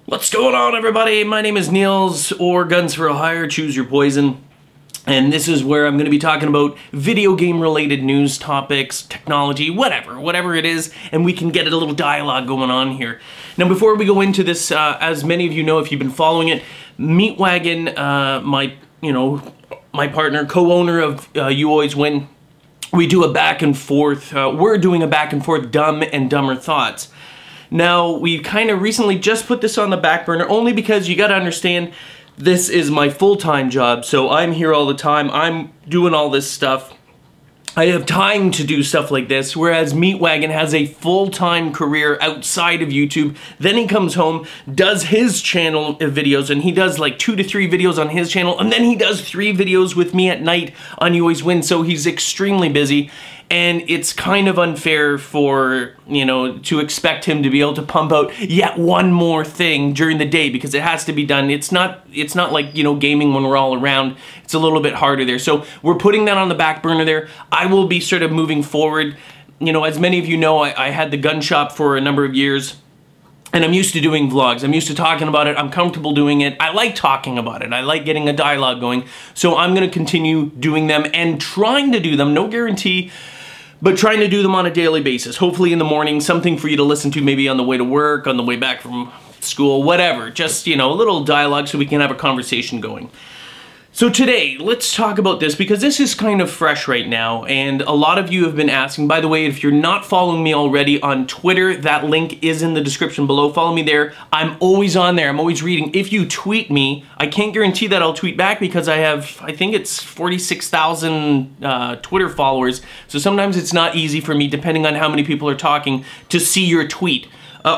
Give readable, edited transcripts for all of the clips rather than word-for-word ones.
What's going on, everybody? My name is Niels, or Guns for a Hire, choose your poison. And this is where I'm going to be talking about video game related news topics, technology, whatever it is, and we can get a little dialogue going on here. Now, before we go into this, as many of you know if you've been following it, Meatwagon, my partner, co-owner of You Always Win, we do a back and forth, we're doing a back and forth Dumb and Dumber Thoughts. Now, we kind of recently just put this on the back burner only because you got to understand this is my full-time job, so I'm here all the time. I'm doing all this stuff. I have time to do stuff like this, whereas Meatwagon has a full-time career outside of YouTube. Then he comes home, does his channel videos, and he does like 2 to 3 videos on his channel, and then he does 3 videos with me at night on You Always Win, so he's extremely busy. And it's kind of unfair for, to expect him to be able to pump out yet one more thing during the day because it has to be done. It's not like, gaming when we're all around. It's a little bit harder there. So we're putting that on the back burner there. I will be sort of moving forward. As many of you know, I had the gun shop for a number of years. And I'm used to doing vlogs. I'm used to talking about it. I'm comfortable doing it. I like talking about it. I like getting a dialogue going. So I'm going to continue doing them and trying to do them. No guarantee, but trying to do them on a daily basis. Hopefully in the morning, something for you to listen to maybe on the way to work, on the way back from school, whatever. Just, a little dialogue so we can have a conversation going. So today, let's talk about this because this is kind of fresh right now, and a lot of you have been asking. By the way, if you're not following me already on Twitter, that link is in the description below. Follow me there. I'm always on there. I'm always reading. If you tweet me, I can't guarantee that I'll tweet back because I think it's 46,000 Twitter followers, so sometimes it's not easy for me, depending on how many people are talking, to see your tweet.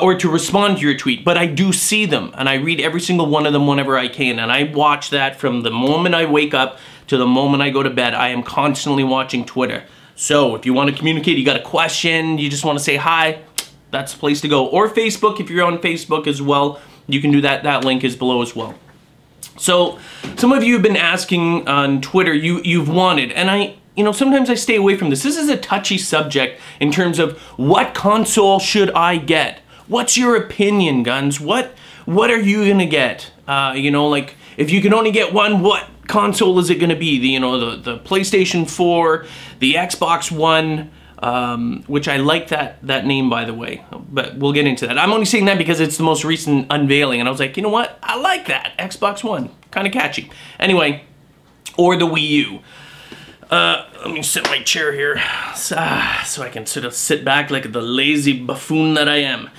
Or to respond to your tweet, but I do see them, and I read every single one of them whenever I can, and I watch that from the moment I wake up to the moment I go to bed. I am constantly watching Twitter. So if you want to communicate, you got a question, you just want to say hi, that's the place to go. Or Facebook, if you're on Facebook as well, you can do that. That link is below as well. So some of you have been asking on Twitter, you've wanted, and sometimes I stay away from this. This is a touchy subject in terms of what console should I get? What's your opinion, Guns? What are you gonna get? Like if you can only get one, what console is it gonna be? The PlayStation 4, the Xbox One, which I like that name, by the way, but we'll get into that. I'm only saying that because it's the most recent unveiling, and I was like, you know what? I like that Xbox One, kind of catchy. Anyway, or the Wii U. Let me sit in my chair here so I can sort of sit back like the lazy buffoon that I am.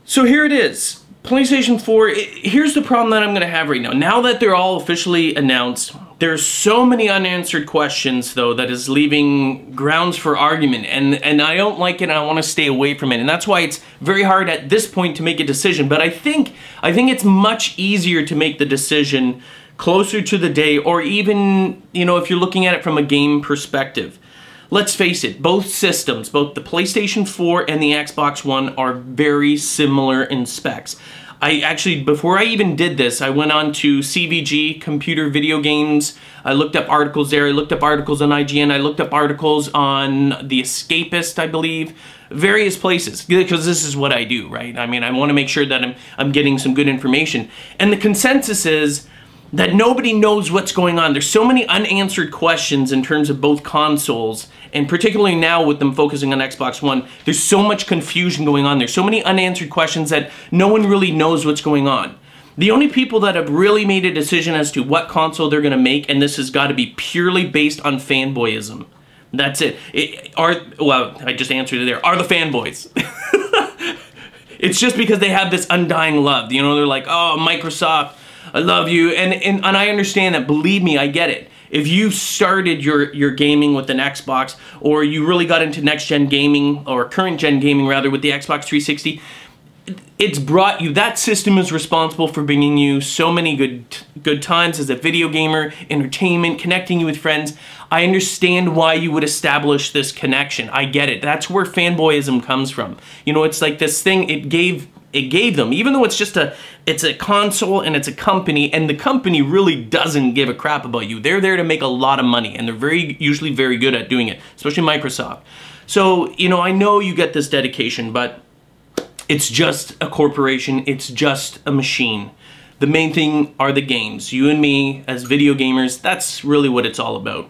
So here it is. PlayStation 4, here's the problem that I'm going to have right now. Now that they're all officially announced, there's so many unanswered questions, though, that is leaving grounds for argument. And I don't like it, and I want to stay away from it. And that's why it's very hard at this point to make a decision. But I think it's much easier to make the decision closer to the day, or even, if you're looking at it from a game perspective. Let's face it, both systems, both the PlayStation 4 and the Xbox One, are very similar in specs. I actually, before I even did this, I went on to CVG, Computer Video Games. I looked up articles there. I looked up articles on IGN. I looked up articles on The Escapist, I believe. Various places, because this is what I do, right? I mean, I want to make sure that I'm getting some good information. And the consensus is that nobody knows what's going on. There's so many unanswered questions in terms of both consoles, and particularly now with them focusing on Xbox One, there's so much confusion going on. There's so many unanswered questions that no one really knows what's going on. The only people that have really made a decision as to what console they're going to make, and this has got to be purely based on fanboyism. That's it. I just answered it there. Are the fanboys. It's just because they have this undying love. They're like, oh, Microsoft, I love you, and I understand that. Believe me, I get it. If you started your gaming with an Xbox, or you really got into next-gen gaming, or current-gen gaming rather, with the Xbox 360, it's brought you, that system is responsible for bringing you so many good times as a video gamer, entertainment, connecting you with friends. I understand why you would establish this connection. I get it. That's where fanboyism comes from. It's like this thing it gave them, even though it's a console and it's a company, and the company really doesn't give a crap about you. They're there to make a lot of money, and they're usually very good at doing it, especially Microsoft. So, I know you get this dedication, but It's just a corporation. It's just a machine. The main thing are the games. You and me, as video gamers, that's really what it's all about.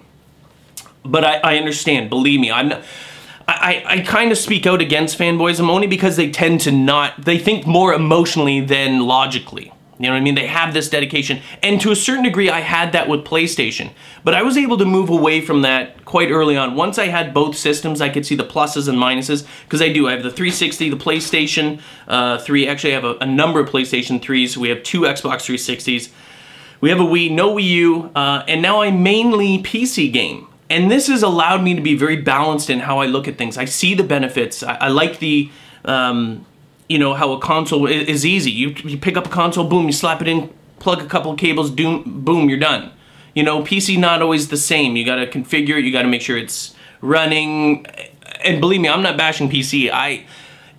But I understand, believe me, I kind of speak out against fanboyism only because they tend to they think more emotionally than logically. You know what I mean? They have this dedication. And to a certain degree, I had that with PlayStation. But I was able to move away from that quite early on. Once I had both systems, I could see the pluses and minuses. Because I do. I have the 360, the PlayStation 3. Actually, I have a number of PlayStation 3s. We have 2 Xbox 360s. We have a Wii, no Wii U. And now I mainly PC game. And this has allowed me to be very balanced in how I look at things. I see the benefits. I like the... you know, how a console is easy. You pick up a console, boom, you slap it in, plug a couple of cables, boom, you're done. You know, PC not always the same. You gotta configure it, you gotta make sure it's running. And believe me, I'm not bashing PC.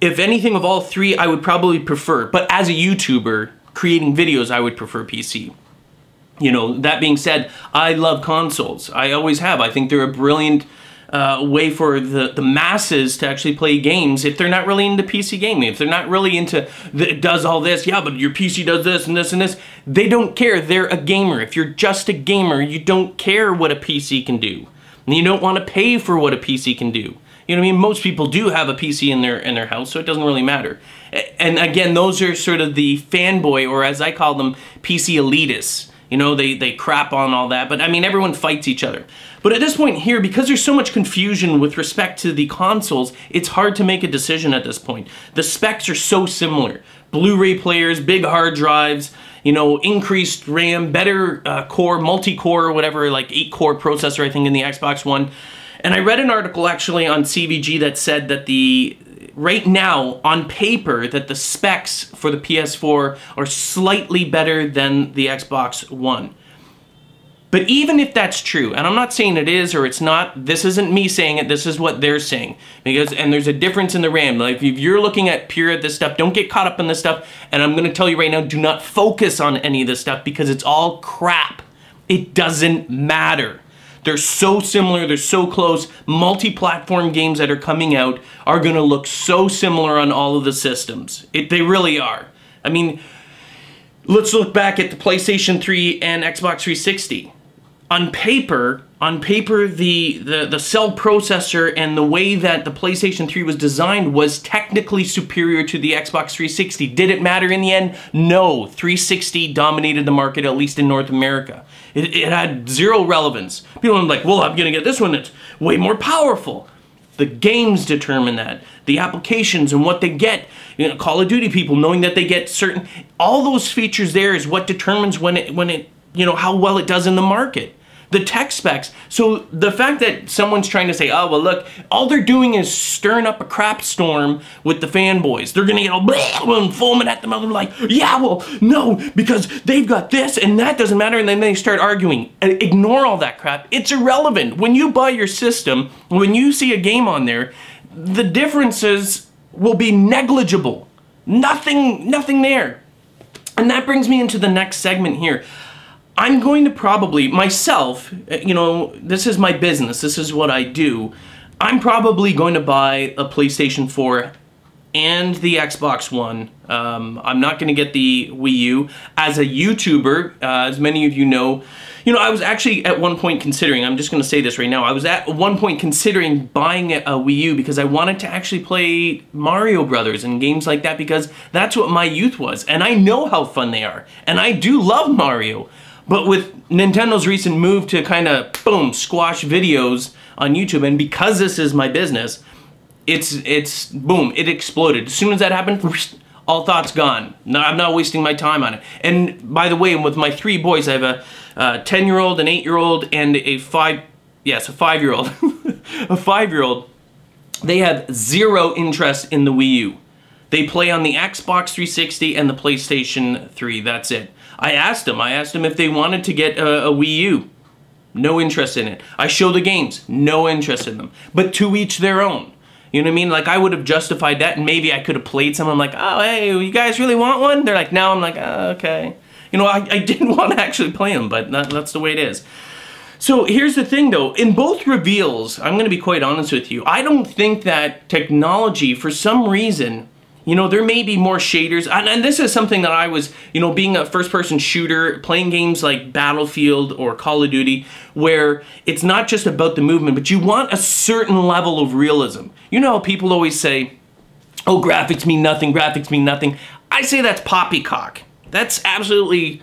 If anything of all three, I would probably prefer. But as a YouTuber, creating videos, I would prefer PC. You know, that being said, I love consoles. I always have. I think they're a brilliant way for the masses to actually play games if they're not really into PC gaming. If they're not really into, it does all this, yeah, but your PC does this and this and this. They don't care. They're a gamer. If you're just a gamer, you don't care what a PC can do. And you don't want to pay for what a PC can do. You know what I mean? Most people do have a PC in their house, so it doesn't really matter. And again, those are sort of the fanboy, or as I call them, PC elitists. You know, they crap on all that, but I mean, everyone fights each other. But at this point here, because there's so much confusion with respect to the consoles, it's hard to make a decision at this point. The specs are so similar. Blu-ray players, big hard drives, you know, increased RAM, better core, multi-core, or whatever, like 8-core processor, I think, in the Xbox One. And I read an article actually on CVG that said that right now, on paper, that the specs for the PS4 are slightly better than the Xbox One. But even if that's true, and I'm not saying it is or it's not, this isn't me saying it, this is what they're saying. And there's a difference in the RAM. Like, if you're looking at this stuff, don't get caught up in this stuff. And I'm gonna tell you right now, do not focus on any of this stuff because it's all crap. It doesn't matter. They're so similar, they're so close. Multi-platform games that are coming out are gonna look so similar on all of the systems. They really are. I mean, let's look back at the PlayStation 3 and Xbox 360. On paper, the cell processor and the way that the PlayStation 3 was designed was technically superior to the Xbox 360. Did it matter in the end? No. 360 dominated the market, at least in North America. It had zero relevance. People are like, well, I'm gonna get this one that's way more powerful. The games determine that. The applications and what they get. You know, Call of Duty people knowing that they get certain, all those features there is what determines when it, you know, how well it does in the market. The tech specs. So the fact that someone's trying to say, oh, well, look, all they're doing is stirring up a crap storm with the fanboys. They're gonna get all blah and foaming at them. They're like, yeah, well, no, because they've got this and that doesn't matter. And then they start arguing. Ignore all that crap. It's irrelevant. When you buy your system, when you see a game on there, the differences will be negligible. Nothing there. And that brings me into the next segment here. I'm going to probably, myself, you know, this is my business, this is what I do. I'm probably going to buy a PlayStation 4 and the Xbox One. I'm not going to get the Wii U. As a YouTuber, as many of you know, I was actually at one point considering, I'm just going to say this right now, I was at one point considering buying a Wii U because I wanted to actually play Mario Brothers and games like that because that's what my youth was. And I know how fun they are. And I do love Mario. But with Nintendo's recent move to kind of, boom, squash videos on YouTube, and because this is my business, it's boom, it exploded. As soon as that happened, all thoughts gone. No, I'm not wasting my time on it. And by the way, with my 3 boys, I have a 10-year-old, an 8-year-old, and a 5-year-old. A 5-year-old. They have zero interest in the Wii U. They play on the Xbox 360 and the PlayStation 3, that's it. I asked them if they wanted to get a Wii U. No interest in it. I show the games. No interest in them. But to each their own. You know what I mean? Like, I would have justified that, and maybe I could have played some. I'm like, oh, hey, you guys really want one? They're like, no. I'm like, oh, okay. You know, I didn't want to actually play them, but that's the way it is. So here's the thing, though. In both reveals, I'm going to be quite honest with you, I don't think that technology, for some reason, You know, there may be more shaders, and this is something that I was, you know, being a first-person shooter, playing games like Battlefield or Call of Duty, where it's not just about the movement, but you want a certain level of realism. You know, people always say, oh, graphics mean nothing, graphics mean nothing. I say that's poppycock. That's absolutely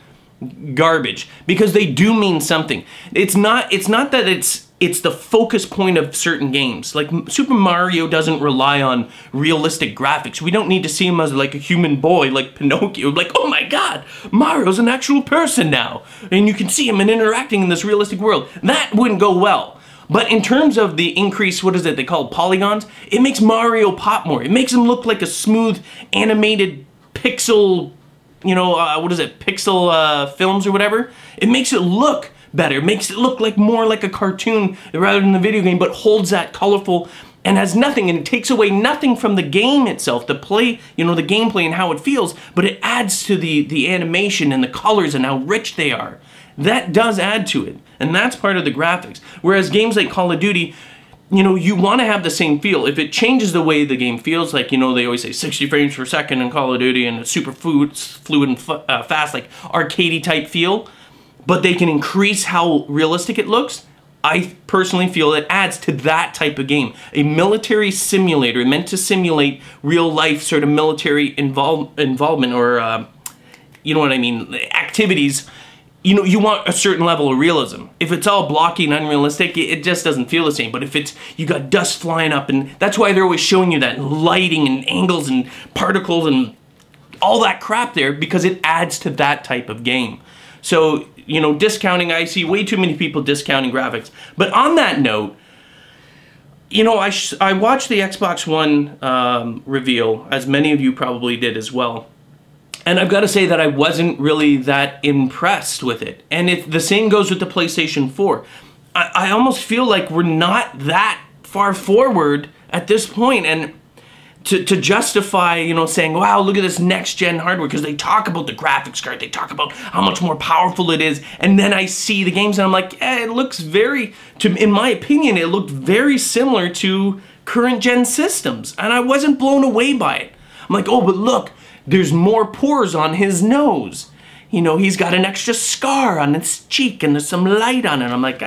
garbage, because they do mean something. It's not that it's the focus point of certain games. Like Super Mario doesn't rely on realistic graphics. We don't need to see him as like a human boy, like Pinocchio. Like, oh my God, Mario's an actual person now, and you can see him and interacting in this realistic world. That wouldn't go well. But in terms of the increase, what is it they call polygons? It makes Mario pop more. It makes him look like a smooth animated pixel, you know, what is it, pixel films or whatever. It makes it look better. It makes it look like more like a cartoon rather than the video game, but holds that colorful and has nothing, and it takes away nothing from the game itself, the play, you know, the gameplay and how it feels, but it adds to the animation and the colors and how rich they are. That does add to it, and that's part of the graphics. Whereas games like Call of Duty, you know, you want to have the same feel. If it changes the way the game feels, like, you know, they always say 60 frames per second in Call of Duty and super fluid and fast, like arcadey type feel, but they can increase how realistic it looks, I personally feel it adds to that type of game. A military simulator meant to simulate real life sort of military involvement or, you know what I mean, activities. You know, you want a certain level of realism. If it's all blocky and unrealistic, it just doesn't feel the same. But if it's, you got dust flying up, and that's why they're always showing you that lighting and angles and particles and all that crap there, because it adds to that type of game. So, you know, discounting, I see way too many people discounting graphics. But on that note, you know, I watched the Xbox One reveal, as many of you probably did as well. And I've got to say that I wasn't really that impressed with it. And the same goes with the PlayStation 4. I almost feel like we're not that far forward at this point. And to justify, you know, saying, wow, look at this next-gen hardware, because they talk about the graphics card, they talk about how much more powerful it is, and then I see the games and I'm like, it looks in my opinion, it looked very similar to current-gen systems. And I wasn't blown away by it. I'm like, oh, but look, there's more pores on his nose. You know, he's got an extra scar on his cheek and there's some light on it. I'm like,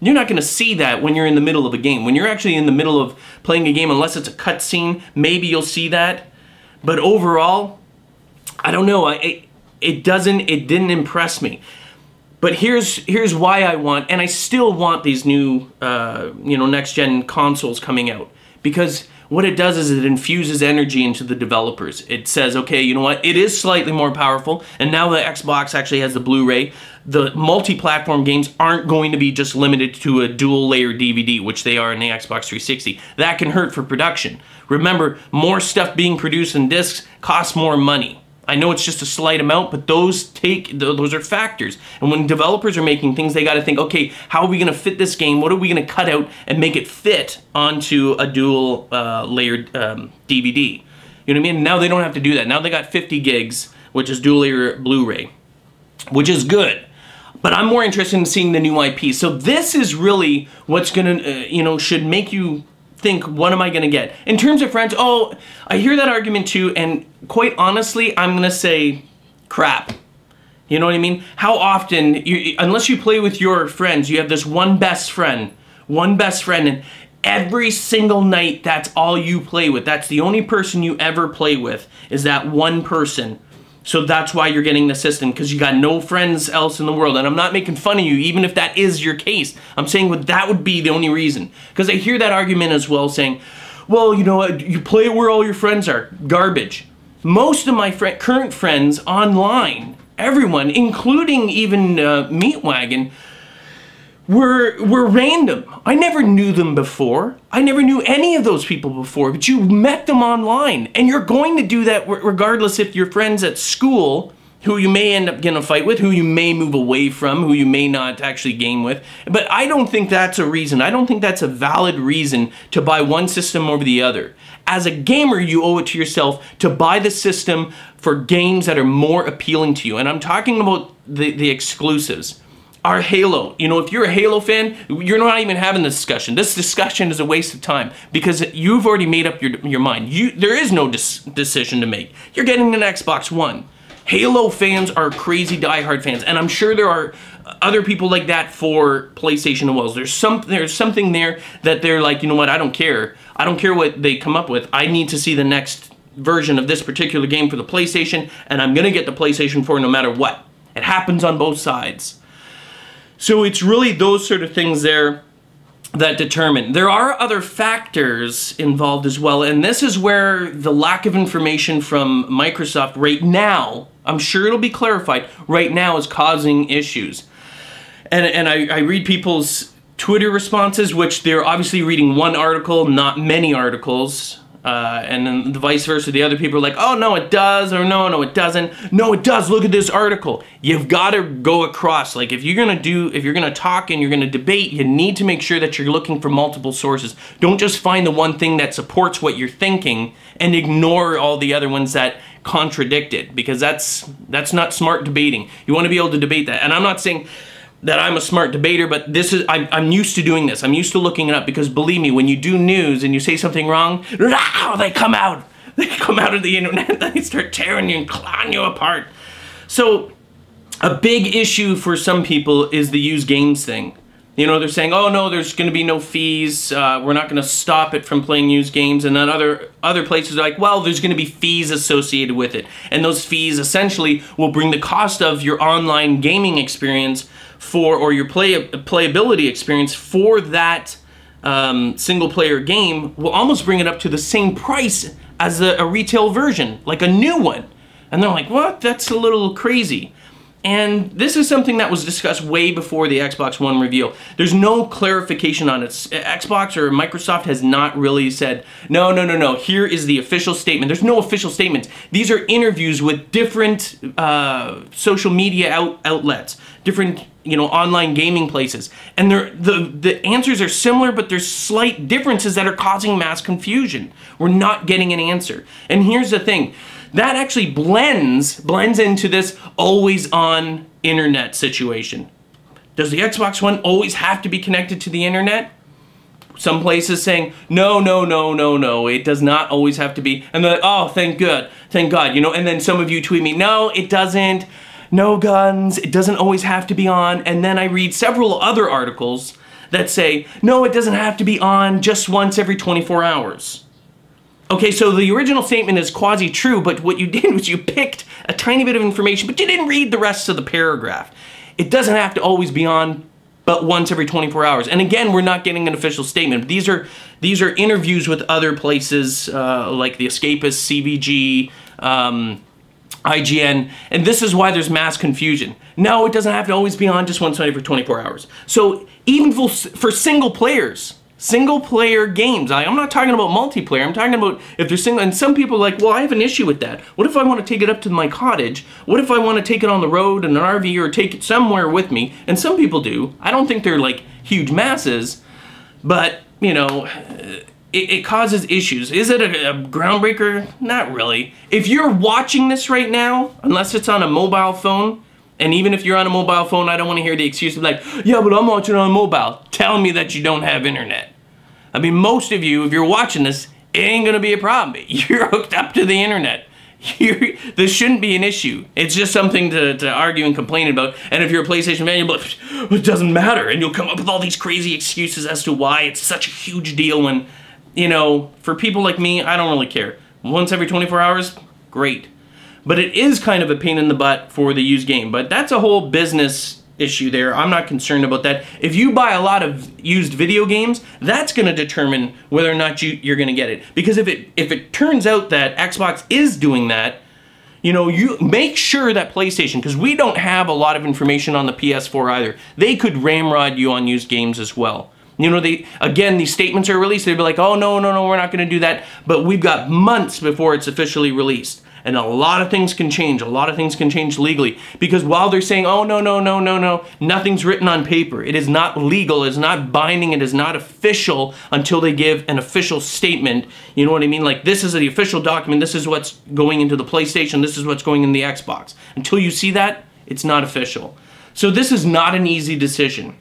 you're not gonna see that when you're in the middle of a game. When you're actually in the middle of playing a game, unless it's a cutscene, maybe you'll see that. But overall, I don't know, it didn't impress me. But here's why I want, and I still want these new, you know, next-gen consoles coming out. Because what it does is it infuses energy into the developers. It says, okay, you know what, it is slightly more powerful, and now the Xbox actually has the Blu-ray. The multi-platform games aren't going to be just limited to a dual-layer DVD, which they are in the Xbox 360. That can hurt for production. Remember, more stuff being produced in discs costs more money. I know it's just a slight amount, but those are factors. And when developers are making things, they got to think, okay, how are we going to fit this game? What are we going to cut out and make it fit onto a dual layered DVD? You know what I mean? Now they don't have to do that. Now they got 50 gigs, which is dual layer Blu-ray, which is good. But I'm more interested in seeing the new IP. So this is really what's going to, you know, should make you think, what am I going to get? In terms of friends, oh, I hear that argument too, and quite honestly, I'm going to say crap. You know what I mean? How often, unless you play with your friends, you have this one best friend, and every single night, that's all you play with. That's the only person you ever play with, is that one person. So that's why you're getting the system, because you got no friends else in the world. And I'm not making fun of you, even if that is your case. I'm saying that would be the only reason. Because I hear that argument as well, saying, well, you know what, you play where all your friends are. Garbage. Most of my current friends online, everyone, including even Meatwagon, were random. I never knew them before. I never knew any of those people before, but you met them online. And you're going to do that regardless if you're friends at school, who you may end up getting a fight with, who you may move away from, who you may not actually game with. But I don't think that's a reason. I don't think that's a valid reason to buy one system over the other. As a gamer, you owe it to yourself to buy the system for games that are more appealing to you. And I'm talking about the exclusives. are Halo. You know, if you're a Halo fan, you're not even having this discussion. This discussion is a waste of time because you've already made up your mind. There is no decision to make. You're getting an Xbox One. Halo fans are crazy diehard fans, and I'm sure there are other people like that for PlayStation as well. There's something there that they're like, you know what, I don't care. I don't care what they come up with. I need to see the next version of this particular game for the PlayStation, and I'm gonna get the PlayStation 4 no matter what. It happens on both sides. So it's really those sort of things there that determine. There are other factors involved as well, and this is where the lack of information from Microsoft right now, I'm sure it'll be clarified, right now is causing issues. And I read people's Twitter responses, which they're obviously reading one article, not many articles. And then the vice versa, the other people are like, oh no it does, or no it doesn't. No it does, look at this article. You've got to go across, like if you're gonna talk and you're gonna debate, you need to make sure that you're looking for multiple sources. Don't just find the one thing that supports what you're thinking and ignore all the other ones that contradict it, because that's not smart debating. You want to be able to debate that. And I'm not saying that I'm a smart debater, but this is, I'm used to doing this. I'm used to looking it up, because believe me, when you do news and you say something wrong, they come out. They come out of the internet, they start tearing you and clawing you apart. So a big issue for some people is the used games thing. You know, they're saying, oh no, there's going to be no fees, we're not going to stop it from playing used games, and then other places are like, well, there's going to be fees associated with it. And those fees essentially will bring the cost of your online gaming experience or your playability experience for that single player game, will almost bring it up to the same price as a retail version, like a new one. And they're like, what? That's a little crazy. And this is something that was discussed way before the Xbox One reveal. There's no clarification on it. Xbox or Microsoft has not really said, no, here is the official statement. There's no official statements. These are interviews with different social media outlets, different, you know, online gaming places. And the answers are similar, but there's slight differences that are causing mass confusion. We're not getting an answer. And here's the thing. That actually blends into this always-on internet situation. Does the Xbox One always have to be connected to the internet? Some places saying, no, it does not always have to be. And they're like, oh, thank God, you know. And then some of you tweet me, no, it doesn't. No guns, it doesn't always have to be on. And then I read several other articles that say, no, it doesn't have to be on just once every 24 hours. Okay, so the original statement is quasi-true, but what you did was you picked a tiny bit of information, but you didn't read the rest of the paragraph. It doesn't have to always be on, but once every 24 hours. And again, we're not getting an official statement. These are interviews with other places, like The Escapist, CVG, IGN, and this is why there's mass confusion. No, it doesn't have to always be on just once every 24 hours. So even for single player games, I'm not talking about multiplayer, I'm talking about if they're single, and some people are like, well, I have an issue with that. What if I want to take it up to my cottage? What if I want to take it on the road in an RV or take it somewhere with me? And some people do. I don't think they're like huge masses, but, you know, it causes issues. Is it a groundbreaker? Not really. If you're watching this right now, unless it's on a mobile phone, and even if you're on a mobile phone, I don't want to hear the excuse of like, yeah, but I'm watching it on mobile. Tell me that you don't have internet. I mean, most of you, if you're watching this, it ain't gonna be a problem. You're hooked up to the internet. This shouldn't be an issue. It's just something to argue and complain about. And if you're a PlayStation fan, you'll be like, it doesn't matter. And you'll come up with all these crazy excuses as to why it's such a huge deal when, you know, for people like me, I don't really care. Once every 24 hours, great. But it is kind of a pain in the butt for the used game. But that's a whole business issue there. I'm not concerned about that. If you buy a lot of used video games, that's going to determine whether or not you're going to get it. Because if it turns out that Xbox is doing that, you know, you make sure that PlayStation, because we don't have a lot of information on the PS4 either. They could ramrod you on used games as well. You know, again, these statements are released. They'd be like, oh, no, we're not going to do that. But we've got months before it's officially released. And a lot of things can change. A lot of things can change legally. Because while they're saying, oh, no, nothing's written on paper. It is not legal. It's not binding. It is not official until they give an official statement. You know what I mean? Like, this is the official document. This is what's going into the PlayStation. This is what's going in the Xbox. Until you see that, it's not official. So this is not an easy decision.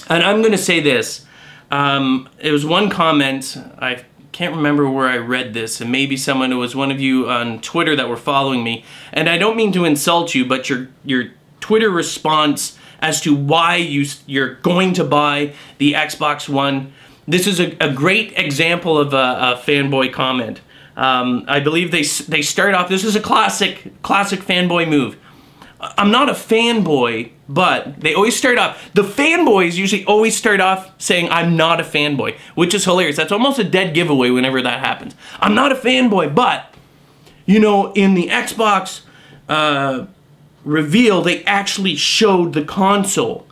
And I'm going to say this. It was one comment, I can't remember where I read this, and maybe someone, it was one of you on Twitter that were following me, and I don't mean to insult you, but your Twitter response as to why you're going to buy the Xbox One, this is a great example of a fanboy comment. I believe they start off, this is a classic fanboy move. I'm not a fanboy, but they always start off, the fanboys usually always start off saying, I'm not a fanboy, which is hilarious. That's almost a dead giveaway whenever that happens. I'm not a fanboy, but, you know, in the Xbox reveal, they actually showed the console.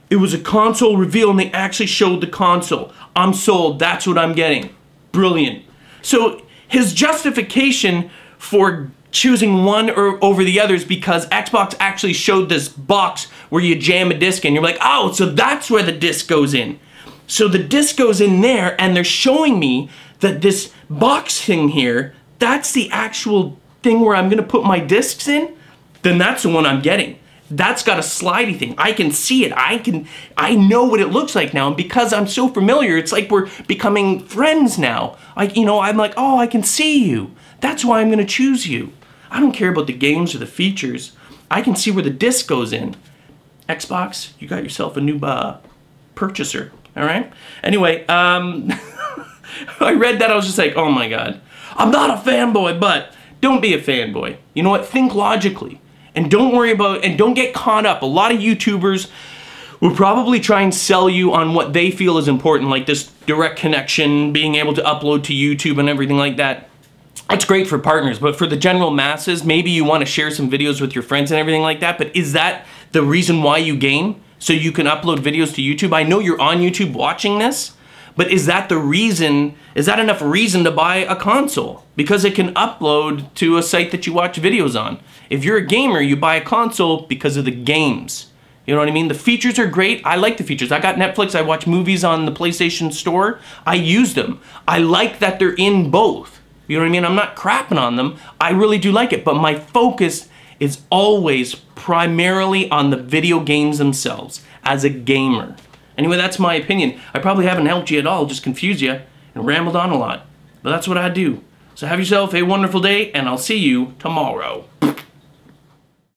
It was a console reveal and they actually showed the console. I'm sold, that's what I'm getting. Brilliant. So his justification for choosing one over the others because Xbox actually showed this box where you jam a disc in. You're like, oh, so that's where the disc goes in. So the disc goes in there and they're showing me that this box thing here, that's the actual thing where I'm gonna put my discs in, then that's the one I'm getting. That's got a slidey thing. I can see it. I know what it looks like now. And because I'm so familiar, it's like we're becoming friends now. I'm like, oh, I can see you. That's why I'm gonna choose you. I don't care about the games or the features. I can see where the disc goes in. Xbox, you got yourself a new purchaser, all right? Anyway, I read that, I was just like, oh my God. I'm not a fanboy, but don't be a fanboy. You know what, think logically. And don't worry about, and don't get caught up. A lot of YouTubers will probably try and sell you on what they feel is important, like this direct connection, being able to upload to YouTube and everything like that. It's great for partners, but for the general masses, maybe you want to share some videos with your friends and everything like that, but is that the reason why you game? So you can upload videos to YouTube? I know you're on YouTube watching this, but is that the reason, is that enough reason to buy a console? Because it can upload to a site that you watch videos on. If you're a gamer, you buy a console because of the games. You know what I mean? The features are great. I like the features. I got Netflix. I watch movies on the PlayStation Store. I use them. I like that they're in both. You know what I mean? I'm not crapping on them. I really do like it, but my focus is always primarily on the video games themselves as a gamer. Anyway, that's my opinion. I probably haven't helped you at all, just confused you and rambled on a lot. But that's what I do. So have yourself a wonderful day, and I'll see you tomorrow.